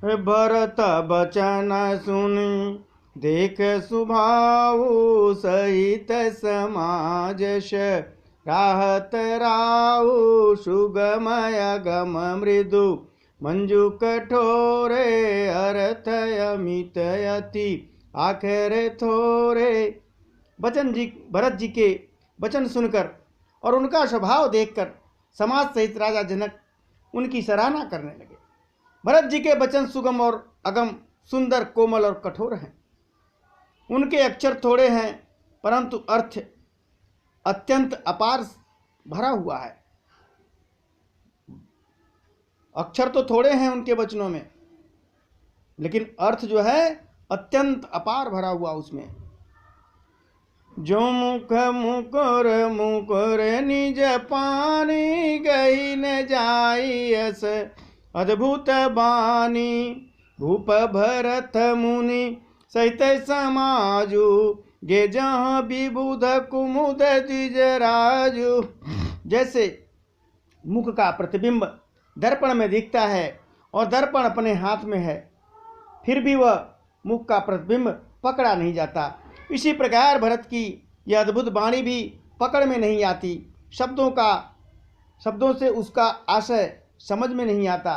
भरत बचन सुनि देख सुभाऊ, सहित समाजश राहत राऊ। सुगमय गम मृदु मंजू कठोरे, अर्थ अमित अति आखिर थोरे। भरत जी के वचन सुनकर और उनका स्वभाव देखकर समाज सहित राजा जनक उनकी सराहना करने लगे। भरत जी के वचन सुगम और अगम, सुंदर, कोमल और कठोर हैं। उनके अक्षर थोड़े हैं परंतु अर्थ अत्यंत अपार भरा हुआ है। अक्षर तो थोड़े हैं उनके वचनों में, लेकिन अर्थ जो है अत्यंत अपार भरा हुआ उसमें। जो मुख मुकुर मुकुर निज पानी, गई न जाई अस अद्भुत बानी। भूप भरत मुनि सहित समाजु, गे जहाँ विबुध कुमुद द्विज राजु। जैसे मुख का प्रतिबिंब दर्पण में दिखता है और दर्पण अपने हाथ में है, फिर भी वह मुख का प्रतिबिंब पकड़ा नहीं जाता, इसी प्रकार भरत की यह अद्भुत वाणी भी पकड़ में नहीं आती। शब्दों से उसका आशय समझ में नहीं आता,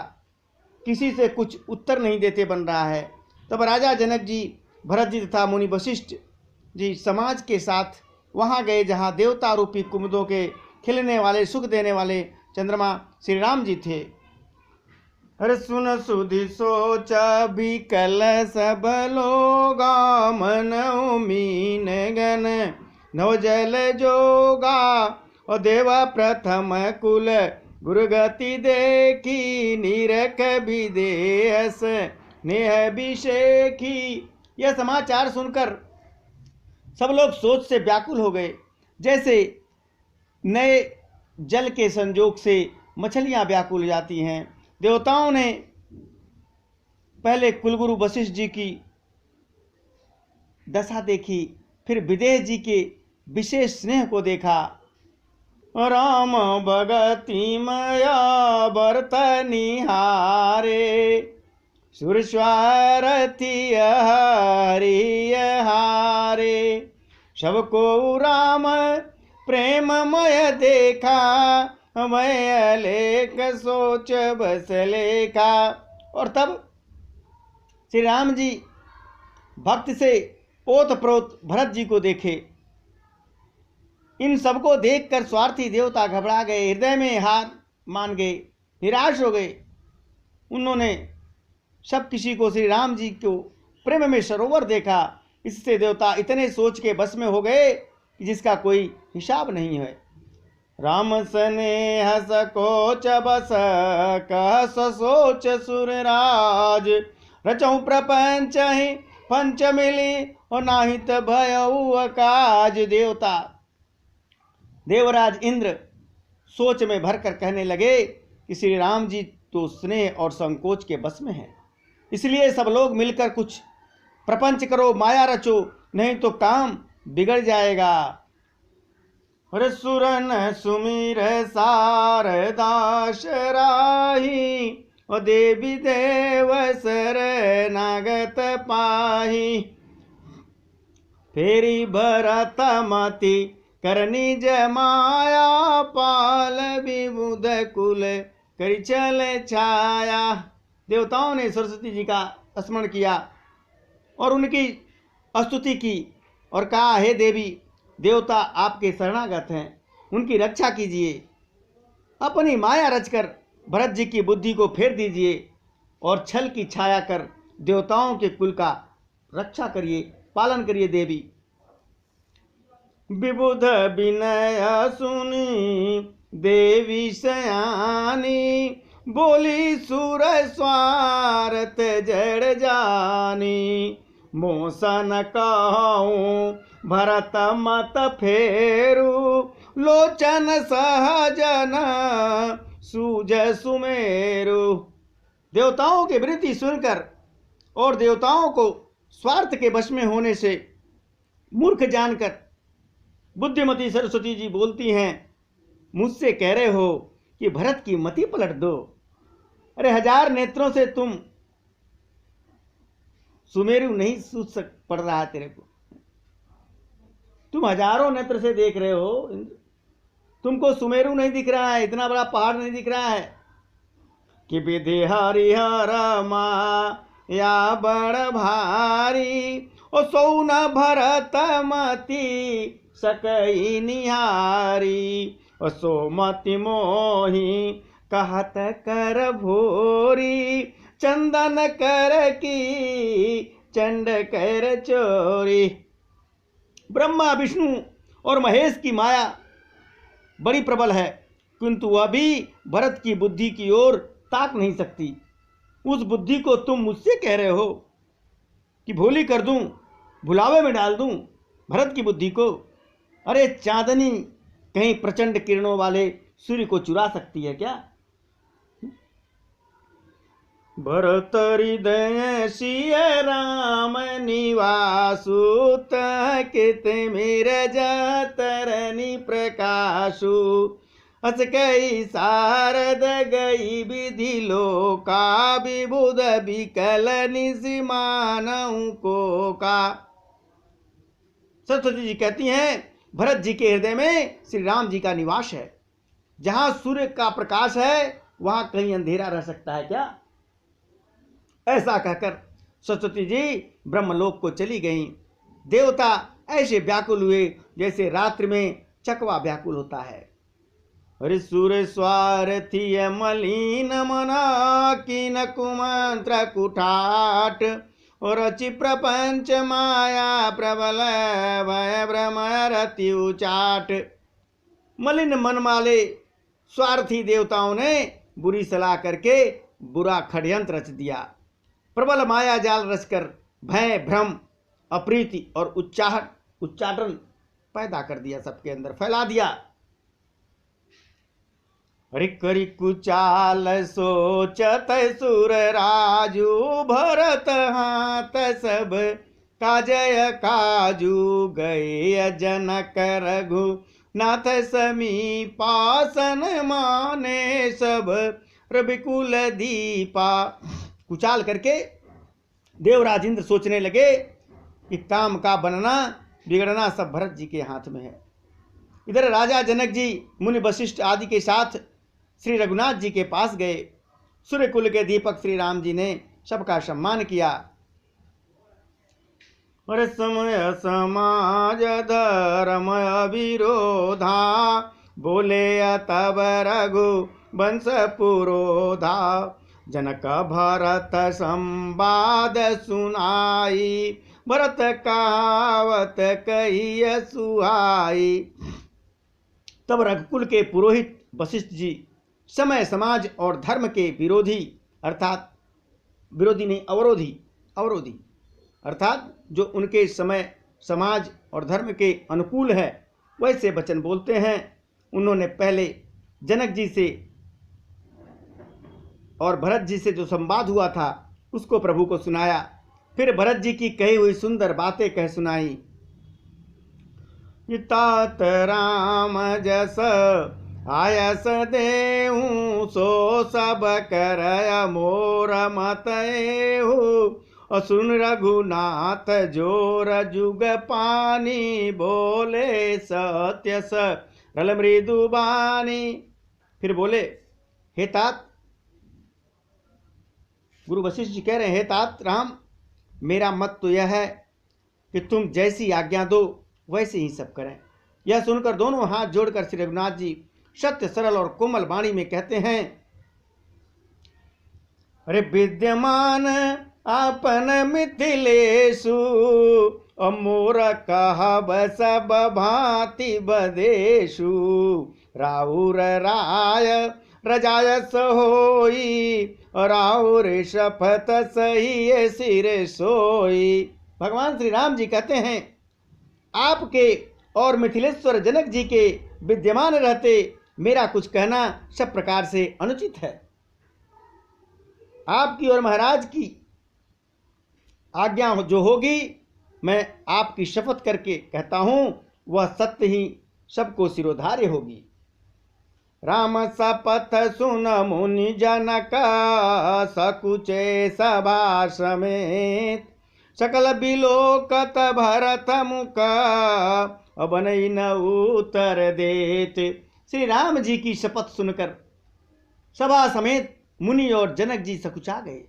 किसी से कुछ उत्तर नहीं देते बन रहा है। तब राजा जनक जी, भरत जी तथा मुनि वशिष्ठ जी समाज के साथ वहाँ गए जहाँ देवता रूपी कुमुदों के खिलने वाले, सुख देने वाले चंद्रमा श्री राम जी थे। हर सुन सुधि सोच विकल सब लोगा, मन मीन गन नव जल जोगा। और देवा प्रथम कुल गुरुगति देखी, नीरख विदेहस नेह विषेखी। यह समाचार सुनकर सब लोग सोच से व्याकुल हो गए, जैसे नए जल के संजोग से मछलियां व्याकुल हो जाती हैं। देवताओं ने पहले कुलगुरु वशिष्ठ जी की दशा देखी, फिर विदेह जी के विशेष स्नेह को देखा। राम भगति मया भरत निहारे, सुरस्वारथी हरिय हारे। सबको राम प्रेममय देखा, मैं लेख सोच बस लेखा। और तब श्री राम जी भक्त से ओतप्रोत भरत जी को देखे। इन सबको देखकर स्वार्थी देवता घबरा गए, हृदय में हार मान गए, निराश हो गए। उन्होंने सब किसी को श्री राम जी को प्रेम में सरोवर देखा। इससे देवता इतने सोच के बस में हो गए कि जिसका कोई हिसाब नहीं है। राम स्नेह सकोच बस कह सोच सुरराज, रचऊ प्रपंच ही पंच मिली और नाहित भयऊ अकाज। देवराज इंद्र सोच में भरकर कहने लगे कि श्री राम जी तो स्नेह और संकोच के बस में हैं, इसलिए सब लोग मिलकर कुछ प्रपंच करो, माया रचो, नहीं तो काम बिगड़ जाएगा। हर सुरन सुमीर सारदास राही, और देवी देव सर नागत पाही। फेरी भरत मति करनी जमाया, पाल विबुध कुल करी चल छाया। देवताओं ने सरस्वती जी का स्मरण किया और उनकी स्तुति की और कहा, हे देवी देवता आपके शरणागत हैं, उनकी रक्षा कीजिए। अपनी माया रचकर भरत जी की बुद्धि को फेर दीजिए और छल की छाया कर देवताओं के कुल का रक्षा करिए, पालन करिए देवी। विबुध विनय सुनी देवी सयानी, बोली सुर स्वार्थ जड़ जानी। मोसन कहूँ भरत मत फेरू, लोचन सहजन सूझ सुमेरु। देवताओं की विनती सुनकर और देवताओं को स्वार्थ के वश में होने से मूर्ख जानकर बुद्धिमती सरस्वती जी बोलती हैं, मुझसे कह रहे हो कि भरत की मति पलट दो। अरे 1000 नेत्रों से तुम सुमेरु नहीं सूझ पड़ रहा है तेरे को। तुम हजारों नेत्र से देख रहे हो इंद्र, तुमको सुमेरु नहीं दिख रहा है, इतना बड़ा पहाड़ नहीं दिख रहा है कि विधि हरिहर या बड़ भारी ओ सौ न भरत मति सकई निहारी ओ सो मति मोही कहत कर भोरी चंदन कर की चंड कर चोरी। ब्रह्मा विष्णु और महेश की माया बड़ी प्रबल है, किंतु वह भी भरत की बुद्धि की ओर ताक नहीं सकती। उस बुद्धि को तुम मुझसे कह रहे हो कि भोली कर दूं, भुलावे में डाल दूं भरत की बुद्धि को। अरे चांदनी कहीं प्रचंड किरणों वाले सूर्य को चुरा सकती है क्या? भरत हृदय सिय राम निवासु कित मेर जतरनि प्रकाशु अस कई शारद गई विधि लोका विबुध विकल निसिमानऊ को का। सरस्वती जी कहती हैं भरत जी के हृदय में श्री राम जी का निवास है। जहां सूर्य का प्रकाश है वहां कहीं अंधेरा रह सकता है क्या? ऐसा कहकर सरस्वती जी ब्रह्मलोक को चली गईं। देवता ऐसे व्याकुल हुए जैसे रात्रि में चकवा व्याकुल होता है। अरे सूर्य स्वार्थिय मलिन मना किन कुमंत्र कुठाट और रचि प्रपंच माया प्रबल भय भ्रमरति उचाट। मलिन मन वाले स्वार्थी देवताओं ने बुरी सलाह करके बुरा षड्यंत्र रच दिया। प्रबल माया जाल रचकर भय भ्रम अप्रीति और उच्चाटन पैदा कर दिया, सबके अंदर फैला दिया। रिकरी कुचाल सोचत सुर राजू भरत हाथ सब काजय काजू गए जनक रघु नाथ समीपासन माने सब रविकुल दीपा। कुचाल करके देवराज इंद्र सोचने लगे कि काम का बनना बिगड़ना सब भरत जी के हाथ में है। इधर राजा जनक जी मुनि वशिष्ठ आदि के साथ श्री रघुनाथ जी के पास गए। सूर्यकुल के दीपक श्री राम जी ने सबका सम्मान किया। और समय समाज धर्म विरोधा बोले तब रघु वंश पुरोधा। जनक भरत संवाद सुनाई भरत कहावत कही सुहाई। तब रघुकुल के पुरोहित वशिष्ठ जी समय समाज और धर्म के विरोधी अर्थात विरोधी नहीं अवरोधी अर्थात जो उनके समय समाज और धर्म के अनुकूल है वैसे वचन बोलते हैं। उन्होंने पहले जनक जी से और भरत जी से जो संवाद हुआ था उसको प्रभु को सुनाया। फिर भरत जी की कही हुई सुंदर बातें कह सुनाई। तात राम जस आयस देहूँ सो सब करय मोर मतएहु। असुन रघुनाथ जोर जुग पानी बोले सत्य सरल मृदु बानी। फिर बोले हे तात, गुरु वशिष्ठ जी कह रहे हैं हे तात राम, मेरा मत तो यह है कि तुम जैसी आज्ञा दो वैसे ही सब करें। यह सुनकर दोनों हाथ जोड़कर श्री रघुनाथ जी सत्य सरल और कोमल वाणी में कहते हैं। अरे विद्यमान आपन मिथिलेशु अमोर कहब सब भांति बदेशु। राउर राय रजाय सोई राउर शपथ सही सिर सोई। भगवान श्री राम जी कहते हैं आपके और मिथिलेश्वर जनक जी के विद्यमान रहते मेरा कुछ कहना सब प्रकार से अनुचित है। आपकी और महाराज की आज्ञा जो होगी मैं आपकी शपथ करके कहता हूं वह सत्य ही सबको सिरोधार्य होगी। राम शपथ सुन मुनि जनक सकुचे सभा समेत। सकल बिलोकत भरत मुख, अब नहीं न उत्तर देत। श्री राम जी की शपथ सुनकर सभा समेत मुनि और जनक जी सकुचा गए,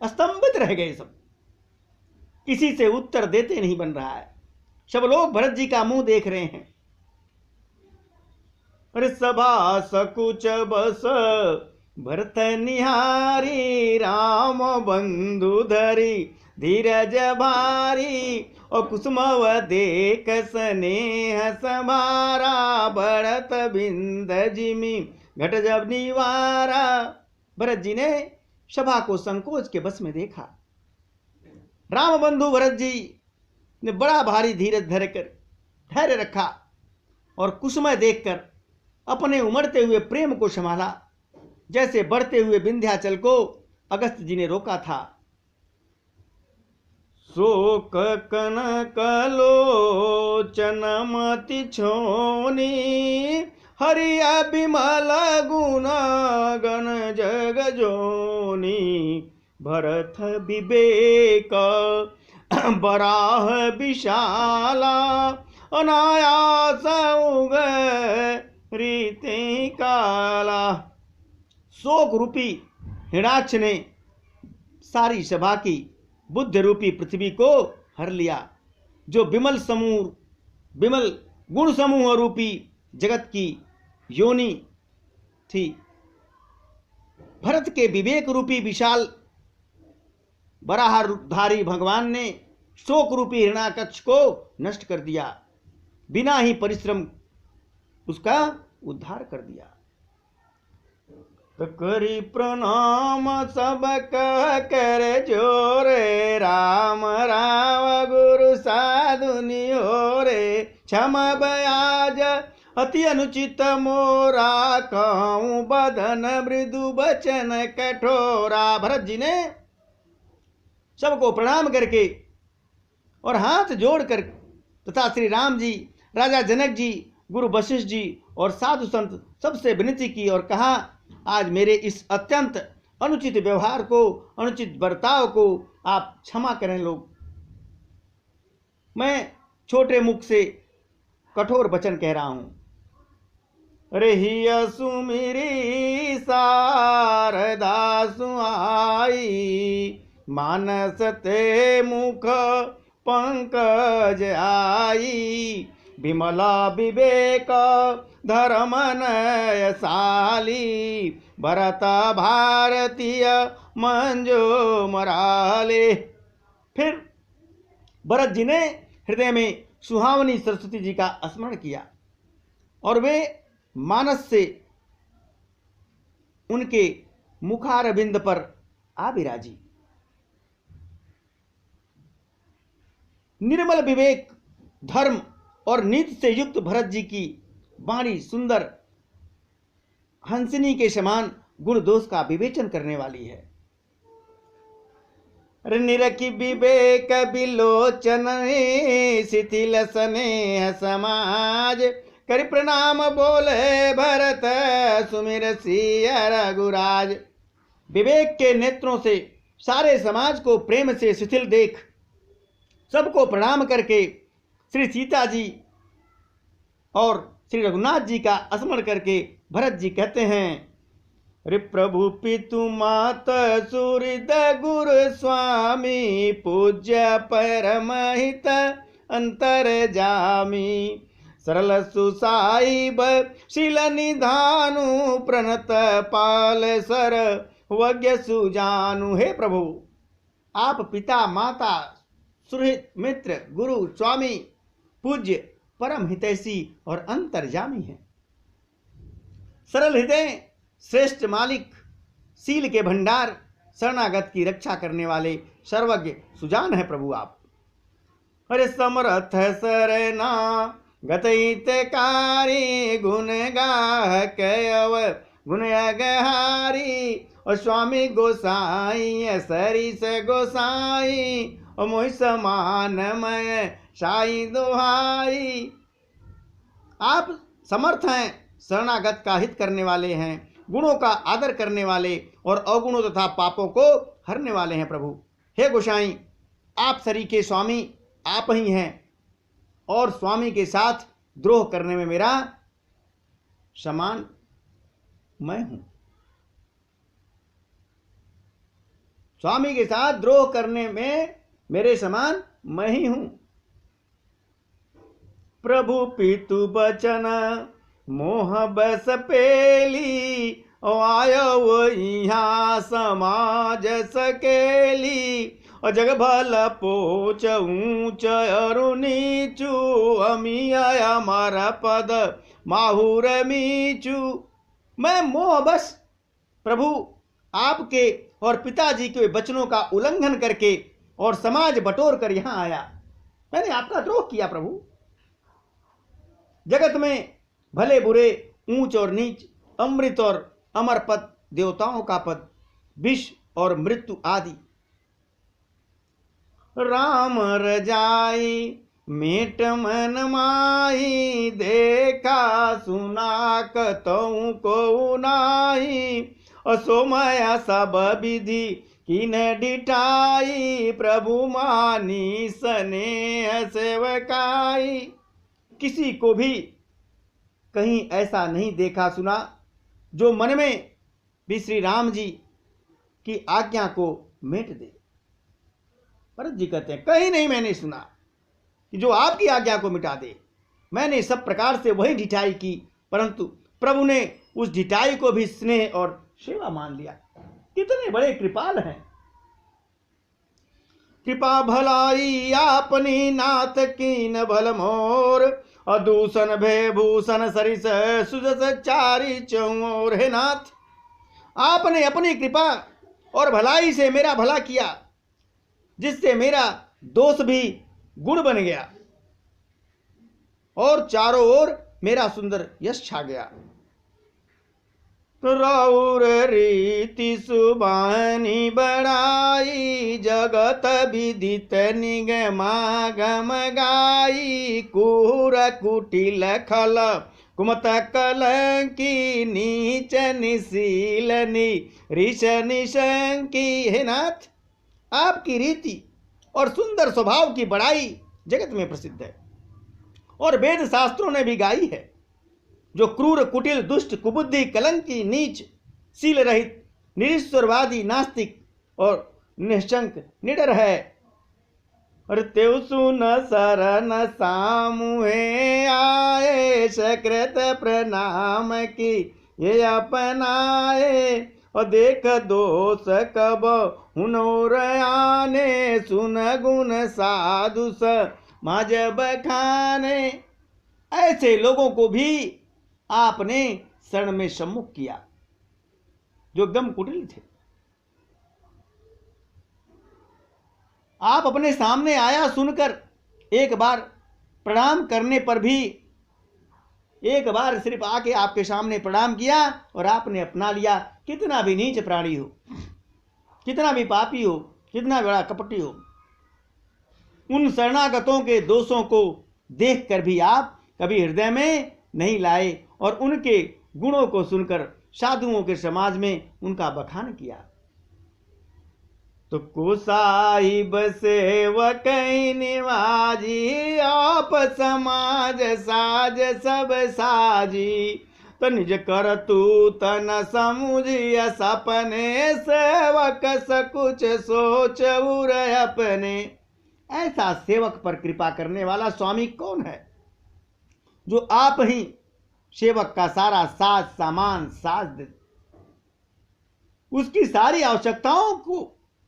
स्तंभित रह गए। सब किसी से उत्तर देते नहीं बन रहा है। सब लोग भरत जी का मुंह देख रहे हैं। अरे सभा सकुच बस भरत निहारी, राम बंधु धरी धीरज भारी, और कुसुमव देख स्नेह समारा, भरत बिंद जिमी घट जब निवारा। भरत जी ने सभा को संकोच के बस में देखा। राम बंधु भरत जी ने बड़ा भारी धीरज धरकर धैर्य रखा और कुसुमय देखकर अपने उमड़ते हुए प्रेम को संभाला, जैसे बढ़ते हुए विंध्याचल को अगस्त जी ने रोका था। शोक कनक लोचन मति छोनी, हरिया बिमल गुण गण जग जोनी, भरत विवेक बराह विशाला, अनायास उग रीति काला। शोक रूपी हिरणाक्ष ने सारी सभा की बुद्ध रूपी पृथ्वी को हर लिया, जो विमल गुण समूह रूपी जगत की योनि थी। भरत के विवेक रूपी विशाल बराहधारी भगवान ने शोक रूपी हिरणाकक्ष को नष्ट कर दिया, बिना ही परिश्रम उसका उद्धार कर दिया। तो करी प्रणाम सब कह कर जोरे, राम राम गुरु साधु निहोरे, क्षम बयाज अति अनुचित मोरा, कहूँ बदन मृदु बचन कठोरा। भरत जी ने सबको प्रणाम करके और हाथ जोड़कर तथा श्री राम जी, राजा जनक जी, गुरु वशिष्ठ जी और साधु संत सबसे विनती की और कहा, आज मेरे इस अत्यंत अनुचित व्यवहार को, अनुचित बर्ताव को आप क्षमा करें। लोग, मैं छोटे मुख से कठोर वचन कह रहा हूं। रहिया सुमिरी शारदा सुहाई, मानस ते मुख पंकज आई, विमला विवेक धर्म नयशाली, भरत भारतीय मंजो मराले। फिर भरत जी ने हृदय में सुहावनी सरस्वती जी का स्मरण किया और वे मानस से उनके मुखारविंद पर आ विराजी। निर्मल विवेक, धर्म और नीति से युक्त भरत जी की वाणी सुंदर हंसिनी के समान गुण दोष का विवेचन करने वाली है। निरखी विवेक विलोचन, शिथिल स्नेह समाज, करि प्रणाम बोले भरत, सुमिर सिया रघुराज। विवेक के नेत्रों से सारे समाज को प्रेम से शिथिल देख सबको प्रणाम करके श्री सीता जी और श्री रघुनाथ जी का स्मरण करके भरत जी कहते हैं, रे प्रभु पितु मात सुहृद गुरु स्वामी, पूज्य परम हित अंतर जामी, सरल सुसाहिब शील निधानु, प्रणत पाल सर वज्ञ सुजानु। हे प्रभु, आप पिता माता सुहृद मित्र गुरु स्वामी पूज्य परम हितैषी और अंतर्जामी हैं। सरल हृदय श्रेष्ठ मालिक, शील के भंडार, शरणागत की रक्षा करने वाले सर्वज्ञ सुजान है प्रभु आप। अरे समर्थ सरना गतहितकारी, गुण गाह कयव गुण अगहारी, और स्वामी गोसाई सरिस गोसाई, और मोहि समानमय साई दोहाई। आप समर्थ हैं, शरणागत का हित करने वाले हैं, गुणों का आदर करने वाले और अवगुणों तथा पापों को हरने वाले हैं प्रभु। हे गोसाई, आप सरीखे स्वामी आप ही हैं और स्वामी के साथ द्रोह करने में मेरा समान मैं हूं। स्वामी के साथ द्रोह करने में मेरे समान मैं ही हूं। प्रभु पितु बचन मोह बस पेली, आयो यहाँ समाज सकेली, और जग भल पोच ऊंच अरु नीचू, अमिया मारा पद माहुर मीचू। मैं मोह बस प्रभु आपके और पिताजी के वचनों का उल्लंघन करके और समाज बटोर कर यहां आया। मैंने आपका द्रोह किया प्रभु। जगत में भले बुरे, ऊंच और नीच, अमृत और अमर पद, देवताओं का पद, विष और मृत्यु आदि। राम रजाई मेट मन माही, देखा सुना कतहु को नाही, असोमया सब विधि किन डिठाई, प्रभु मानी स्नेह सेवकाई। किसी को भी कहीं ऐसा नहीं देखा सुना जो मन में भी श्री राम जी की आज्ञा को मेट दे। भरत जी कहते हैं कहीं नहीं मैंने सुना कि जो आपकी आज्ञा को मिटा दे। मैंने सब प्रकार से वही ढिठाई की, परंतु प्रभु ने उस ढिठाई को भी स्नेह और सेवा मान लिया। कितने बड़े कृपाल हैं। कृपा भलाई आपनी नाथ कीन भल मोर, अदूषण भय भूषण सरिस सुजस चारी चौर। हे नाथ, आपने अपनी कृपा और भलाई से मेरा भला किया, जिससे मेरा दोष भी गुण बन गया और चारों ओर मेरा सुंदर यश छा गया। रौर रीति सुबानी बड़ाई, जगत विदित निगमागम गाई, कूर कुटिल खल कुमत कलंकी, नीच निशील ऋष निशंकी। हे नाथ, आपकी रीति और सुंदर स्वभाव की बड़ाई जगत में प्रसिद्ध है और वेद शास्त्रों ने भी गाई है। जो क्रूर कुटिल दुष्ट कुबुद्धि कलंकी नीच शील रहित निरीश्वरवादी नास्तिक और निशंक निडर है, और तेव सुन शरण सामुहे आए, सकृत प्रणाम की ये अपनाए, और देख दोष कब हुनोर आने, सुन गुण साधु समाज बखाने। ऐसे लोगों को भी आपने शरण में सम्मुख किया जो एकदम कुटिल थे। आप अपने सामने आया सुनकर एक बार प्रणाम करने पर भी, एक बार सिर्फ आके आपके सामने प्रणाम किया और आपने अपना लिया। कितना भी नीच प्राणी हो, कितना भी पापी हो, कितना बड़ा कपटी हो, उन शरणागतों के दोषों को देखकर भी आप कभी हृदय में नहीं लाए और उनके गुणों को सुनकर साधुओं के समाज में उनका बखान किया। तो कुसाहिब सेवक निवाजी, आप समाज साज सब साजी, तो निज कर तू तन समुझिय सपने, सेवक सकुच सोच उर अपने। ऐसा सेवक पर कृपा करने वाला स्वामी कौन है जो आप ही सेवक का सारा साज सामान साज दे, उसकी सारी आवश्यकताओं को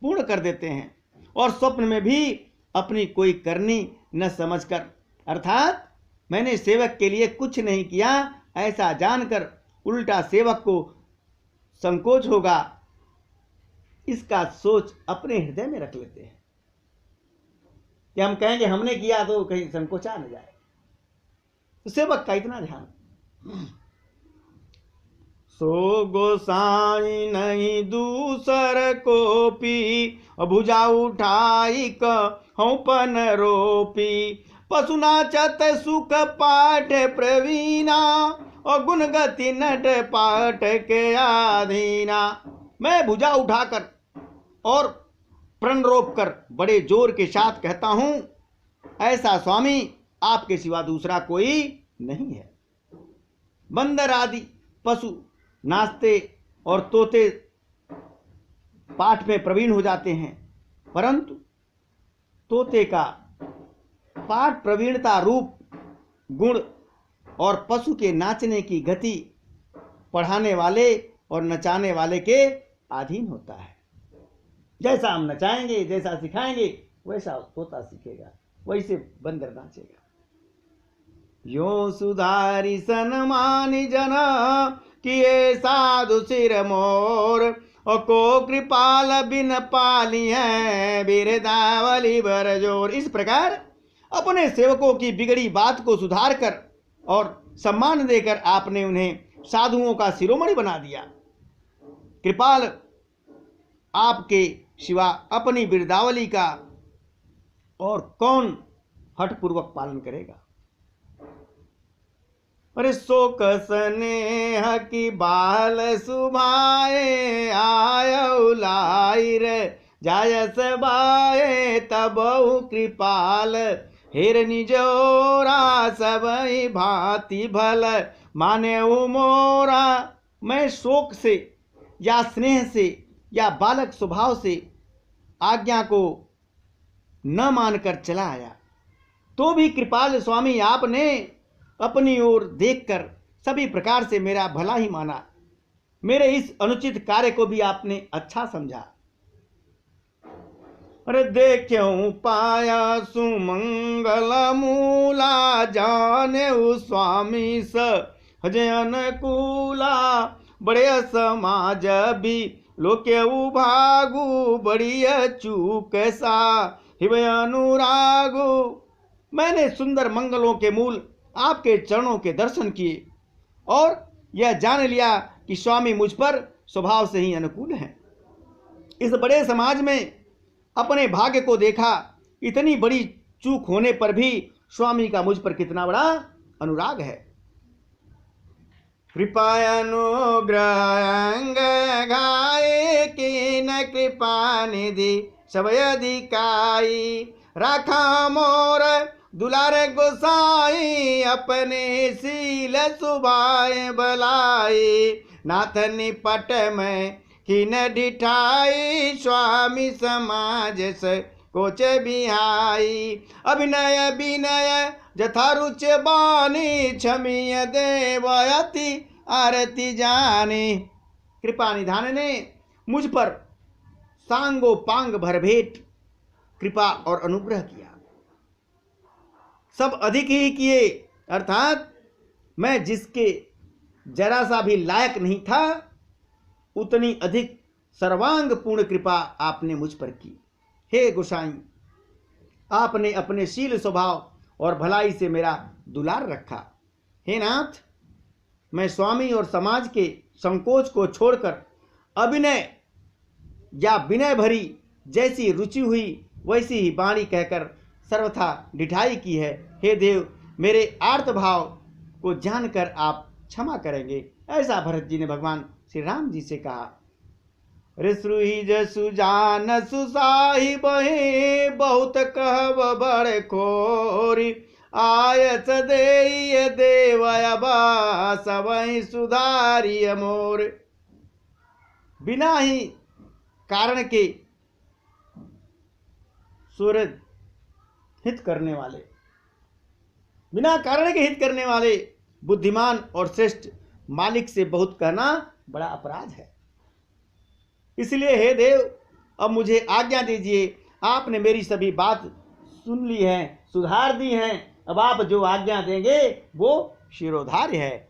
पूर्ण कर देते हैं और स्वप्न में भी अपनी कोई करनी न समझकर, अर्थात मैंने सेवक के लिए कुछ नहीं किया ऐसा जानकर उल्टा सेवक को संकोच होगा, इसका सोच अपने हृदय में रख लेते हैं कि हम कहेंगे हमने किया तो कहीं संकोचा न जाए। तो सेवक का इतना ध्यान। सो गोसाई नहीं दूसर को पी, भुजा उठाई कौपन रोपी, पशु नाचत सुख पाठ प्रवीणा, और गुण गति नट पाठ के आधीना। मैं भुजा उठाकर और प्रण रोप कर बड़े जोर के साथ कहता हूं, ऐसा स्वामी आपके सिवा दूसरा कोई नहीं है। बंदर आदि पशु नाचते और तोते पाठ में प्रवीण हो जाते हैं, परंतु तोते का पाठ प्रवीणता रूप गुण और पशु के नाचने की गति पढ़ाने वाले और नचाने वाले के अधीन होता है। जैसा हम नचाएंगे, जैसा सिखाएंगे, वैसा तोता सीखेगा, वैसे बंदर नाचेगा। यो सुधारी सनमानी जन किए साधु सिर मोर, और को कृपाल बिन पाली है बिरदावली बरजोर। इस प्रकार अपने सेवकों की बिगड़ी बात को सुधार कर और सम्मान देकर आपने उन्हें साधुओं का शिरोमणि बना दिया। कृपाल आपके सिवा अपनी बिरदावली का और कौन हठपूर्वक पालन करेगा। अरे शोक स्नेह की बाल सुभाए आय लाई रे जायस बाए तब कृपाल हिरनी जोरा सबई भांति भल माने मोरा। मैं शोक से या स्नेह से या बालक स्वभाव से आज्ञा को न मानकर चला आया, तो भी कृपाल स्वामी आपने अपनी ओर देखकर सभी प्रकार से मेरा भला ही माना। मेरे इस अनुचित कार्य को भी आपने अच्छा समझा। अरे देख्यऊ पाया सुमंगल मूला जाने स्वामी सहजे अनुकूला। बड़े समाज भी लोके भागु बढ़िया चूक सा हिवय अनुरागु। मैंने सुंदर मंगलों के मूल आपके चरणों के दर्शन किए और यह जान लिया कि स्वामी मुझ पर स्वभाव से ही अनुकूल हैं। इस बड़े समाज में अपने भाग्य को देखा, इतनी बड़ी चूक होने पर भी स्वामी का मुझ पर कितना बड़ा अनुराग है। कृपानुग्रह गाये की न कृपा निधि सब अधिकाई। राखा मोर दुलार गोसाई अपने सील सुभाए बलाई। नाथ निपट में कि न डिठाई स्वामी समाज से कोच बिहाई। अभिनय विनय जथा रुच बानी क्षमीय देवयति आरती जानी। कृपा निधान ने मुझ पर सांगो पांग भर भेंट कृपा और अनुग्रह किया। सब अधिक ही किए, अर्थात मैं जिसके जरा सा भी लायक नहीं था उतनी अधिक सर्वांग पूर्ण कृपा आपने मुझ पर की। हे गोसाई, आपने अपने शील स्वभाव और भलाई से मेरा दुलार रखा। हे नाथ, मैं स्वामी और समाज के संकोच को छोड़कर अभिनय या विनय भरी जैसी रुचि हुई वैसी ही वाणी कहकर सर्वथा डिठाई की है। हे देव, मेरे आर्त भाव को जानकर आप क्षमा करेंगे। ऐसा भरत जी ने भगवान श्री राम जी से कहा। ऋषि जसु जान सुसाही बहे बहुत कहब बड़ खोरी। आयत दे देवयबा सबई सुधारिय मोर। बिना ही कारण के सूरज हित करने वाले, बिना कारण के हित करने वाले बुद्धिमान और श्रेष्ठ मालिक से बहुत कहना बड़ा अपराध है। इसलिए हे देव, अब मुझे आज्ञा दीजिए। आपने मेरी सभी बात सुन ली है, सुधार दी हैं। अब आप जो आज्ञा देंगे वो शिरोधार्य है।